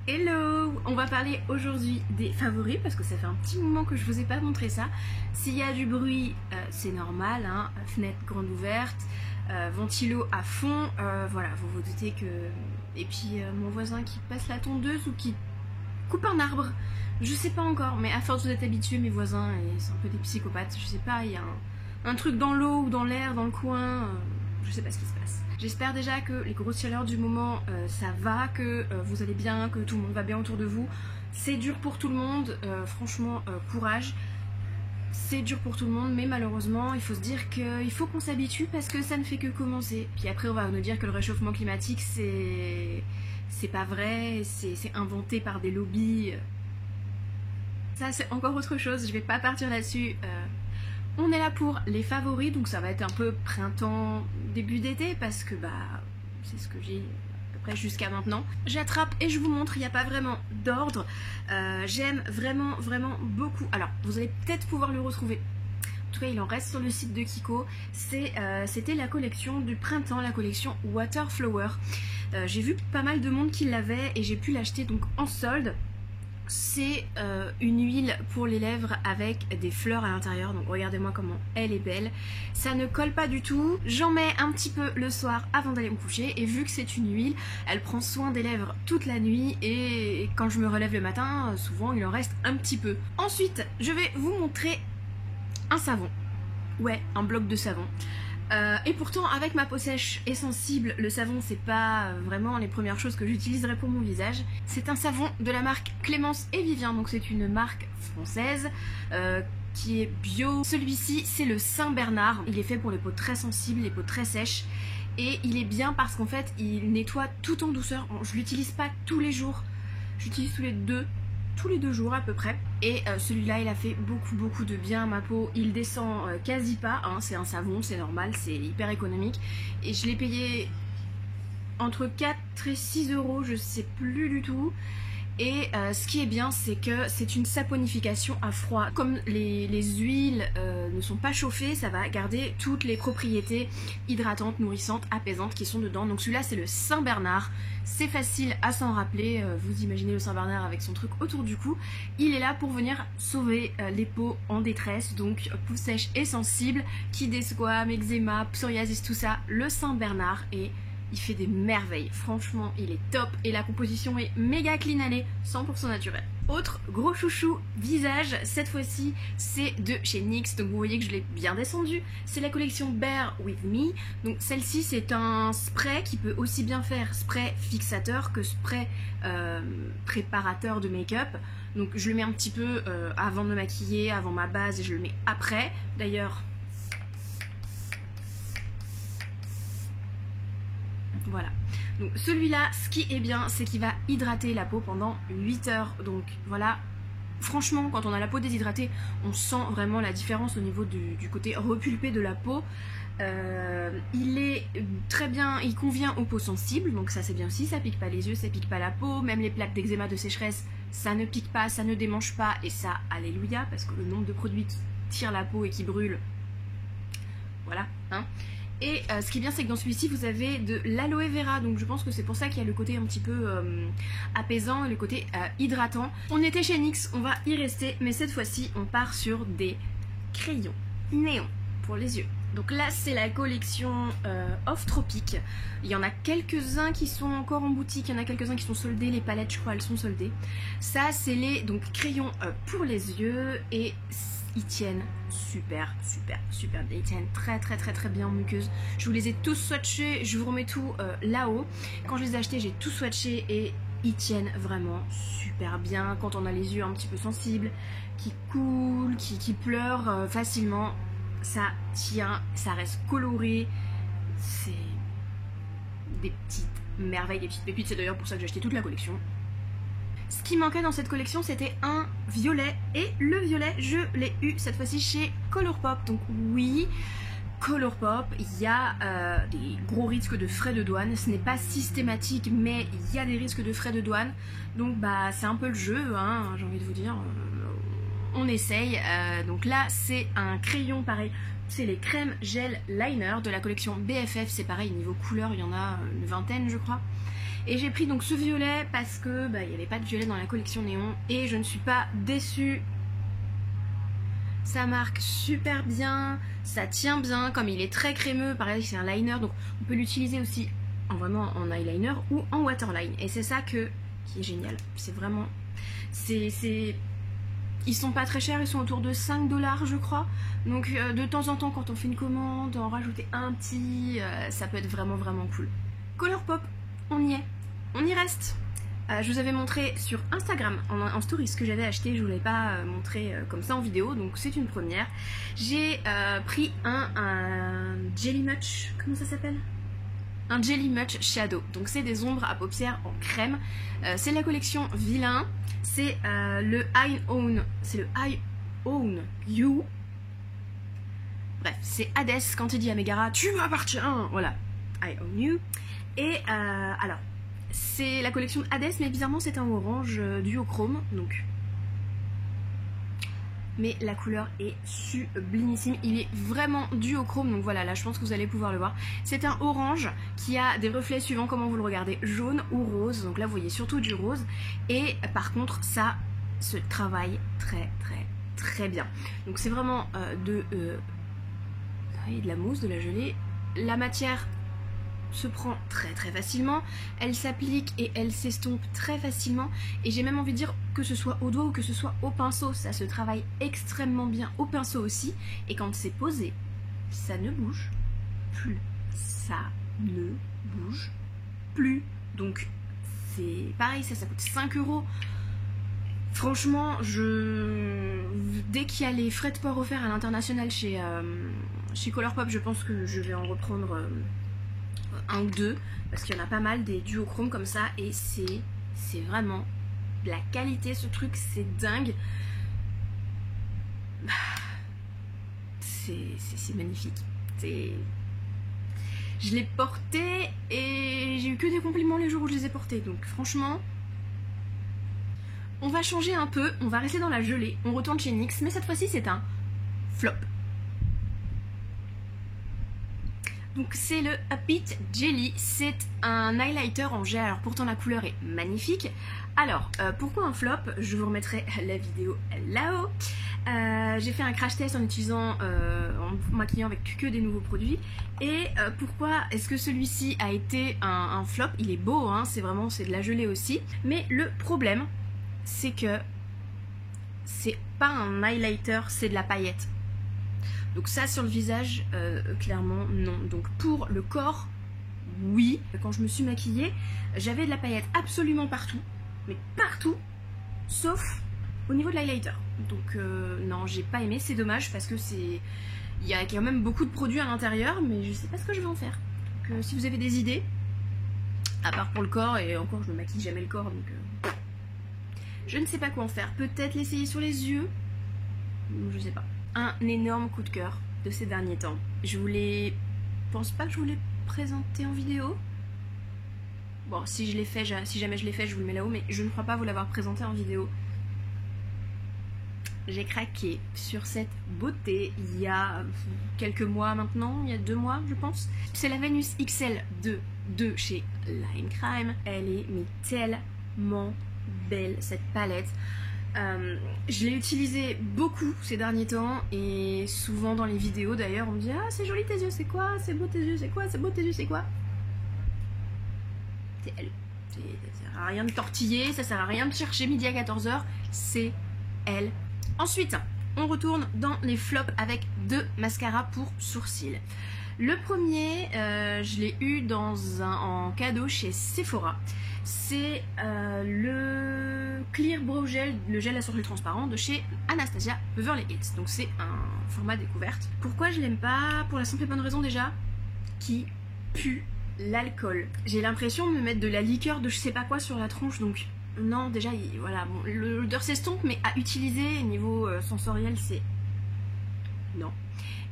Hello! On va parler aujourd'hui des favoris parce que ça fait un petit moment que je vous ai pas montré ça. S'il y a du bruit, c'est normal, hein, fenêtre grande ouverte, ventilo à fond, voilà, vous vous doutez que... Et puis mon voisin qui passe la tondeuse ou qui coupe un arbre, je sais pas encore, mais à force d'être habitué, mes voisins, et c'est un peu des psychopathes, je sais pas, il y a un truc dans l'eau ou dans l'air, dans le coin, je sais pas ce qui se passe. J'espère déjà que les grosses chaleurs du moment, ça va, que vous allez bien, que tout le monde va bien autour de vous. C'est dur pour tout le monde, franchement, courage. C'est dur pour tout le monde, mais malheureusement, il faut se dire qu'il faut qu'on s'habitue parce que ça ne fait que commencer. Puis après, on va nous dire que le réchauffement climatique, c'est pas vrai, c'est inventé par des lobbies. Ça, c'est encore autre chose, je vais pas partir là-dessus. On est là pour les favoris, donc ça va être un peu printemps, début d'été, parce que bah c'est ce que j'ai à peu près jusqu'à maintenant. J'attrape et je vous montre, il n'y a pas vraiment d'ordre. J'aime vraiment beaucoup. Alors, vous allez peut-être pouvoir le retrouver. En tout cas, il en reste sur le site de Kiko. C'était la collection du printemps, la collection Waterflower. J'ai vu pas mal de monde qui l'avait et j'ai pu l'acheter donc en solde. C'est une huile pour les lèvres avec des fleurs à l'intérieur, donc regardez-moi comment elle est belle. Ça ne colle pas du tout, j'en mets un petit peu le soir avant d'aller me coucher et vu que c'est une huile, elle prend soin des lèvres toute la nuit et quand je me relève le matin, souvent il en reste un petit peu. Ensuite, je vais vous montrer un savon. Ouais, un bloc de savon. Et pourtant avec ma peau sèche et sensible, le savon c'est pas vraiment les premières choses que j'utiliserai pour mon visage. C'est un savon de la marque Clémence et Vivien, donc c'est une marque française qui est bio. Celui-ci c'est le Saint-Bernard, il est fait pour les peaux très sensibles, les peaux très sèches. Et il est bien parce qu'en fait il nettoie tout en douceur. Je l'utilise pas tous les jours, j'utilise tous les deux jours à peu près. Et celui-là il a fait beaucoup de bien à ma peau. Il descend quasi pas, hein. C'est un savon, c'est normal, c'est hyper économique. Et je l'ai payé entre 4 et 6 euros, je sais plus du tout. Et ce qui est bien, c'est que c'est une saponification à froid. Comme les huiles ne sont pas chauffées, ça va garder toutes les propriétés hydratantes, nourrissantes, apaisantes qui sont dedans. Donc celui-là, c'est le Saint-Bernard. C'est facile à s'en rappeler. Vous imaginez le Saint-Bernard avec son truc autour du cou. Il est là pour venir sauver les peaux en détresse, donc peau sèche et sensible, qui desquame, eczéma, psoriasis, tout ça. Le Saint-Bernard est... Il fait des merveilles, franchement il est top et la composition est méga clean, elle est 100% naturelle. Autre gros chouchou visage, cette fois-ci c'est de chez NYX, donc vous voyez que je l'ai bien descendu. C'est la collection Bear With Me, donc celle-ci c'est un spray qui peut aussi bien faire spray fixateur que spray préparateur de make-up. Donc je le mets un petit peu avant de me maquiller, avant ma base et je le mets après. D'ailleurs... Voilà, donc celui-là, ce qui est bien, c'est qu'il va hydrater la peau pendant 8 heures. Donc voilà, franchement, quand on a la peau déshydratée, on sent vraiment la différence au niveau du côté repulpé de la peau. Il est très bien, il convient aux peaux sensibles, donc ça c'est bien aussi, ça pique pas les yeux, ça pique pas la peau, même les plaques d'eczéma, de sécheresse, ça ne pique pas, ça ne démange pas, et ça, alléluia, parce que le nombre de produits qui tirent la peau et qui brûlent, voilà, hein. Et ce qui est bien, c'est que dans celui-ci vous avez de l'aloe vera, donc je pense que c'est pour ça qu'il y a le côté un petit peu apaisant et le côté hydratant. On était chez NYX, on va y rester, mais cette fois-ci on part sur des crayons néons pour les yeux. Donc là c'est la collection Off Tropic. Il y en a quelques-uns qui sont encore en boutique, il y en a quelques-uns qui sont soldés, les palettes je crois elles sont soldées. Ça c'est les donc crayons pour les yeux et ils tiennent super bien, ils tiennent très bien en muqueuse. Je vous les ai tous swatchés, je vous remets tout là-haut. Quand je les ai achetés j'ai tout swatché et ils tiennent vraiment super bien quand on a les yeux un petit peu sensibles, qui coulent, qui pleurent facilement. Ça tient, ça reste coloré, c'est des petites merveilles, des petites pépites, c'est d'ailleurs pour ça que j'ai acheté toute la collection. Ce qui manquait dans cette collection c'était un violet et le violet je l'ai eu cette fois-ci chez Colourpop. Donc oui, Colourpop, il y a des gros risques de frais de douane, ce n'est pas systématique mais il y a des risques de frais de douane. Donc bah c'est un peu le jeu, hein, j'ai envie de vous dire, on essaye. Donc là c'est un crayon pareil, c'est les crèmes gel liner de la collection BFF, c'est pareil niveau couleur il y en a une vingtaine je crois. Et j'ai pris donc ce violet parce que il n'y avait pas de violet dans la collection néon et je ne suis pas déçue. Ça marque super bien, ça tient bien, comme il est très crémeux, pareil c'est un liner, donc on peut l'utiliser aussi vraiment en eyeliner ou en waterline. Et c'est ça qui est génial, c'est vraiment... Ils sont pas très chers, ils sont autour de 5 $ je crois. Donc de temps en temps quand on fait une commande, en rajouter un petit, ça peut être vraiment cool. Colourpop, on y est, on y reste. Je vous avais montré sur Instagram en story ce que j'avais acheté, je ne vous l'avais pas montré comme ça en vidéo, donc c'est une première. J'ai pris un Jelly Much, comment ça s'appelle? Un Jelly Much Shadow, donc c'est des ombres à paupières en crème. C'est la collection Vilain, c'est le I Own You. Bref, c'est Hades quand il dit à Megara, tu m'appartiens, voilà, I Own You. Et alors, c'est la collection Hades, mais bizarrement c'est un orange duochrome, donc. Mais la couleur est sublimissime, il est vraiment duochrome, donc voilà, là je pense que vous allez pouvoir le voir. C'est un orange qui a des reflets suivants, comment vous le regardez, jaune ou rose, donc là vous voyez surtout du rose. Et par contre ça se travaille très bien. Donc c'est vraiment de la mousse, de la gelée. La matière se prend très facilement, elle s'applique et elle s'estompe très facilement, et j'ai même envie de dire que ce soit au doigt ou que ce soit au pinceau, ça se travaille extrêmement bien au pinceau aussi, et quand c'est posé, ça ne bouge plus, donc c'est pareil, ça coûte 5 €. Franchement, dès qu'il y a les frais de port offerts à l'international chez Colourpop, je pense que je vais en reprendre un ou deux, parce qu'il y en a pas mal des duochromes comme ça, et c'est vraiment de la qualité, ce truc, c'est dingue. C'est magnifique. Je l'ai porté et j'ai eu que des compliments les jours où je les ai portés, donc franchement... On va changer un peu, on va rester dans la gelée, on retourne chez NYX, mais cette fois-ci c'est un flop. Donc c'est le Upbeat Jelly, c'est un highlighter en gel, alors pourtant la couleur est magnifique. Alors pourquoi un flop? Je vous remettrai la vidéo là-haut. J'ai fait un crash test en utilisant, en maquillant avec que des nouveaux produits. Et pourquoi est-ce que celui-ci a été un flop? Il est beau, hein, c'est de la gelée aussi. Mais le problème, c'est que c'est pas un highlighter, c'est de la paillette. Donc ça sur le visage, clairement non. Donc pour le corps, oui. Quand je me suis maquillée, j'avais de la paillette absolument partout, mais partout, sauf au niveau de l'highlighter. Donc non, j'ai pas aimé, c'est dommage parce que il y a quand même beaucoup de produits à l'intérieur, mais je sais pas ce que je vais en faire. Donc si vous avez des idées, à part pour le corps, et encore je me maquille jamais le corps, donc je ne sais pas quoi en faire. Peut-être l'essayer sur les yeux, je sais pas. Un énorme coup de cœur de ces derniers temps. Je pense pas que je vous l'ai présenté en vidéo. Bon, si jamais je l'ai fait, je vous le mets là-haut, mais je ne crois pas vous l'avoir présenté en vidéo. J'ai craqué sur cette beauté il y a quelques mois maintenant, il y a 2 mois je pense. C'est la Venus XL de chez Line Crime. Elle est mais tellement belle cette palette. Je l'ai utilisée beaucoup ces derniers temps et souvent dans les vidéos d'ailleurs on me dit ah c'est joli tes yeux, c'est quoi? C'est beau tes yeux, c'est quoi? C'est beau tes yeux, c'est quoi? C'est elle. Ça sert à rien de tortiller, ça sert à rien de chercher midi à 14 h, c'est elle. Ensuite on retourne dans les flops avec 2 mascaras pour sourcils. Le premier, je l'ai eu en cadeau chez Sephora. C'est le Clear Brow Gel, le gel à sourcils transparent de chez Anastasia Beverly Hills. Donc c'est un format découverte. Pourquoi je l'aime pas? Pour la simple et bonne raison déjà, qui pue l'alcool. J'ai l'impression de me mettre de la liqueur de je sais pas quoi sur la tronche, donc non, déjà, voilà, bon, l'odeur s'estompe, mais à utiliser niveau sensoriel, c'est... non.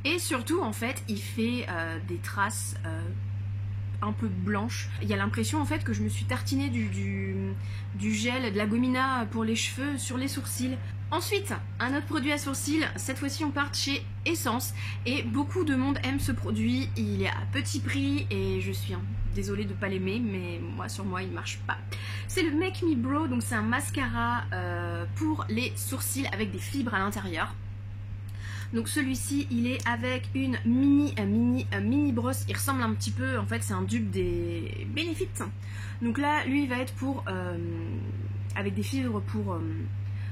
Et surtout, en fait, il fait des traces un peu blanches. Il y a l'impression, en fait, que je me suis tartiné du gel, de la gomina pour les cheveux sur les sourcils. Ensuite, un autre produit à sourcils, cette fois-ci on part chez Essence, et beaucoup de monde aime ce produit, il est à petit prix et je suis un désolée de pas l'aimer, mais moi sur moi il marche pas. C'est le Make Me Brow, donc c'est un mascara pour les sourcils avec des fibres à l'intérieur. Donc celui-ci il est avec une mini brosse, il ressemble un petit peu, en fait c'est un dupe des Benefit. Donc là lui il va être pour avec des fibres pour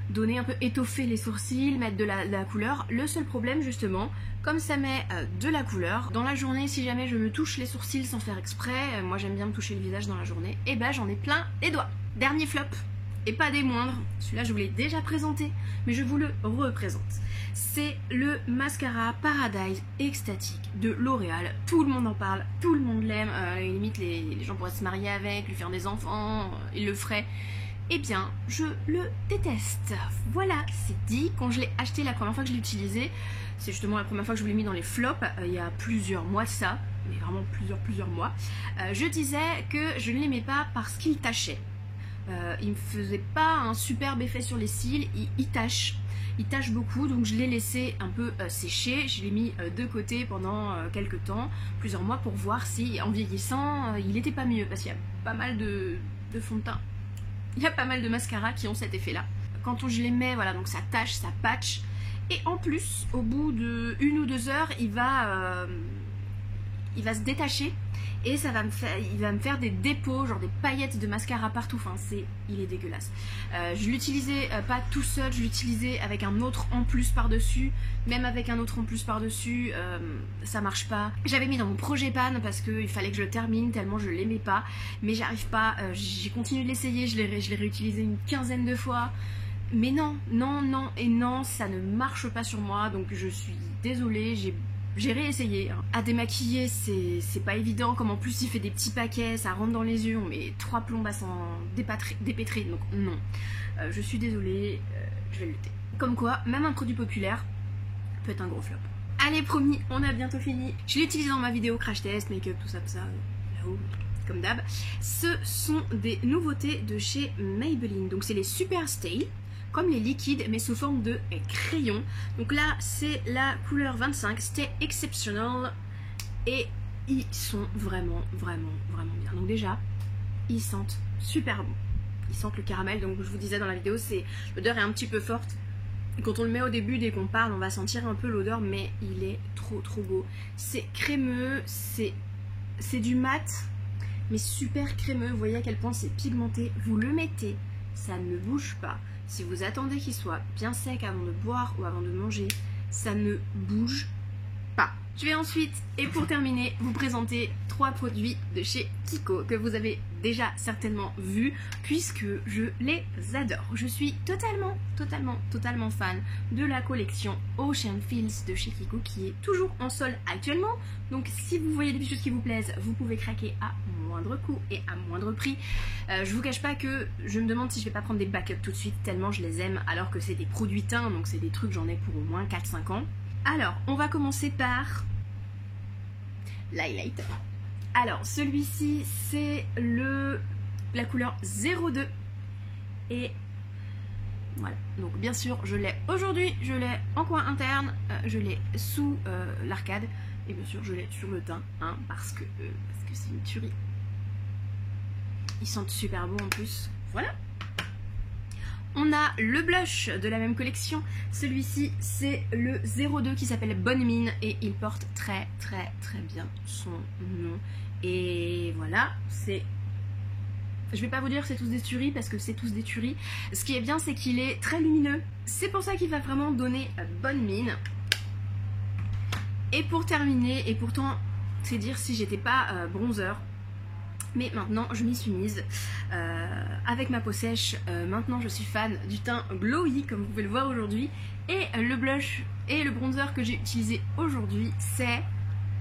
donner un peu, étoffer les sourcils, mettre de la couleur. Le seul problème justement, comme ça met de la couleur, dans la journée si jamais je me touche les sourcils sans faire exprès, moi j'aime bien me toucher le visage dans la journée, et ben j'en ai plein les doigts. Dernier flop, et pas des moindres, celui-là je vous l'ai déjà présenté, mais je vous le représente. C'est le mascara Paradise Extatic de L'Oréal. Tout le monde en parle, tout le monde l'aime, limite les gens pourraient se marier avec, lui faire des enfants, ils le feraient. Eh bien, je le déteste. Voilà, c'est dit. Quand je l'ai acheté la première fois que je l'ai utilisé, c'est justement la première fois que je vous l'ai mis dans les flops, il y a plusieurs mois de ça, mais vraiment plusieurs mois, je disais que je ne l'aimais pas parce qu'il tachait. Il me faisait pas un superbe effet sur les cils, il tâche. Il tâche beaucoup, donc je l'ai laissé un peu sécher, je l'ai mis de côté pendant quelques temps, plusieurs mois, pour voir si en vieillissant il n'était pas mieux, parce qu'il y a pas mal de fond de teint. Il y a pas mal de mascaras qui ont cet effet là. Quand je les mets, voilà, donc ça tâche, ça patch. Et en plus, au bout de 1 ou 2 heures, il va se détacher. Et ça va il va me faire des dépôts, genre des paillettes de mascara partout. Enfin, il est dégueulasse. Je l'utilisais pas tout seul, je l'utilisais avec un autre en plus par-dessus. Même avec un autre en plus par-dessus, ça marche pas. J'avais mis dans mon projet pan parce qu'il fallait que je le termine tellement je l'aimais pas. Mais j'arrive pas, j'ai continué de l'essayer, je l'ai réutilisé une quinzaine de fois. Mais non, ça ne marche pas sur moi. Donc je suis désolée, j'ai réessayé. À démaquiller, c'est pas évident, comme en plus il fait des petits paquets, ça rentre dans les yeux, on met 3 plombes à s'en dépêtrer, donc non. Je suis désolée, je vais lutter. Comme quoi, même un produit populaire peut être un gros flop. Allez, promis, on a bientôt fini. Je l'ai utilisé dans ma vidéo crash test, make-up, tout ça, là-haut, comme d'hab. Ce sont des nouveautés de chez Maybelline, donc c'est les Super Stay, comme les liquides mais sous forme de crayon. Donc là c'est la couleur 25, Stay Exceptional, et ils sont vraiment bien. Donc déjà ils sentent super bon, ils sentent le caramel, donc je vous disais dans la vidéo, l'odeur est un petit peu forte. Quand on le met au début, dès qu'on parle, on va sentir un peu l'odeur, mais il est trop beau. C'est crémeux, c'est du mat mais super crémeux, vous voyez à quel point c'est pigmenté. Vous le mettez, ça ne bouge pas. Si vous attendez qu'il soit bien sec avant de boire ou avant de manger, ça ne bouge pas. Je vais ensuite, et pour terminer, vous présenter 3 produits de chez Kiko que vous avez déjà certainement vus, puisque je les adore. Je suis totalement fan de la collection Ocean Fields de chez Kiko, qui est toujours en solde actuellement. Donc si vous voyez des choses qui vous plaisent, vous pouvez craquer à moindre coût et à moindre prix. Je vous cache pas que je me demande si je vais pas prendre des backups tout de suite, tellement je les aime, alors que c'est des produits teints, donc c'est des trucs, j'en ai pour au moins 4-5 ans. Alors, on va commencer par l'highlighter. Alors, celui-ci, c'est la couleur 02. Et voilà. Donc, bien sûr, je l'ai aujourd'hui, je l'ai en coin interne, je l'ai sous l'arcade. Et bien sûr, je l'ai sur le teint, hein, parce que c'est une tuerie. Ils sentent super bon en plus. Voilà. On a le blush de la même collection. Celui-ci, c'est le 02 qui s'appelle Bonne Mine et il porte très bien son nom. Et voilà, je vais pas vous dire que c'est tous des tueries parce que c'est tous des tueries. Ce qui est bien, c'est qu'il est très lumineux. C'est pour ça qu'il va vraiment donner bonne mine. Et pour terminer, et pourtant, c'est dire si j'étais pas bronzer, mais maintenant je m'y suis mise avec ma peau sèche. Maintenant je suis fan du teint glowy comme vous pouvez le voir aujourd'hui, et le blush et le bronzer que j'ai utilisé aujourd'hui, c'est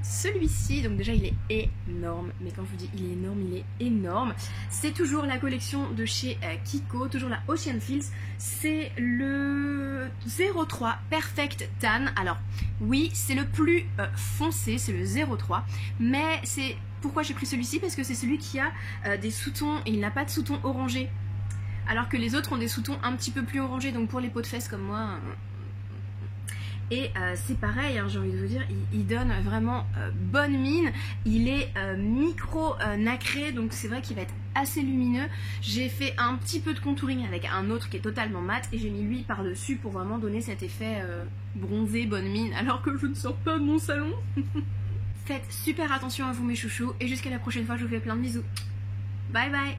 celui-ci. Donc déjà il est énorme, mais quand je vous dis il est énorme, c'est toujours la collection de chez Kiko, toujours la Ocean Fields. C'est le 03 Perfect Tan. Alors oui, c'est le plus foncé, c'est le 03, mais c'est pourquoi j'ai pris celui-ci, parce que c'est celui qui a des sous-tons et il n'a pas de sous-tons orangés, alors que les autres ont des sous-tons un petit peu plus orangés. Donc pour les peaux de fesses comme moi, et c'est pareil, hein, j'ai envie de vous dire, il donne vraiment bonne mine. Il est micro nacré, donc c'est vrai qu'il va être assez lumineux. J'ai fait un petit peu de contouring avec un autre qui est totalement mat et j'ai mis lui par dessus pour vraiment donner cet effet bronzé, bonne mine, alors que je ne sors pas de mon salon. Faites super attention à vous mes chouchous et jusqu'à la prochaine fois, je vous fais plein de bisous. Bye bye.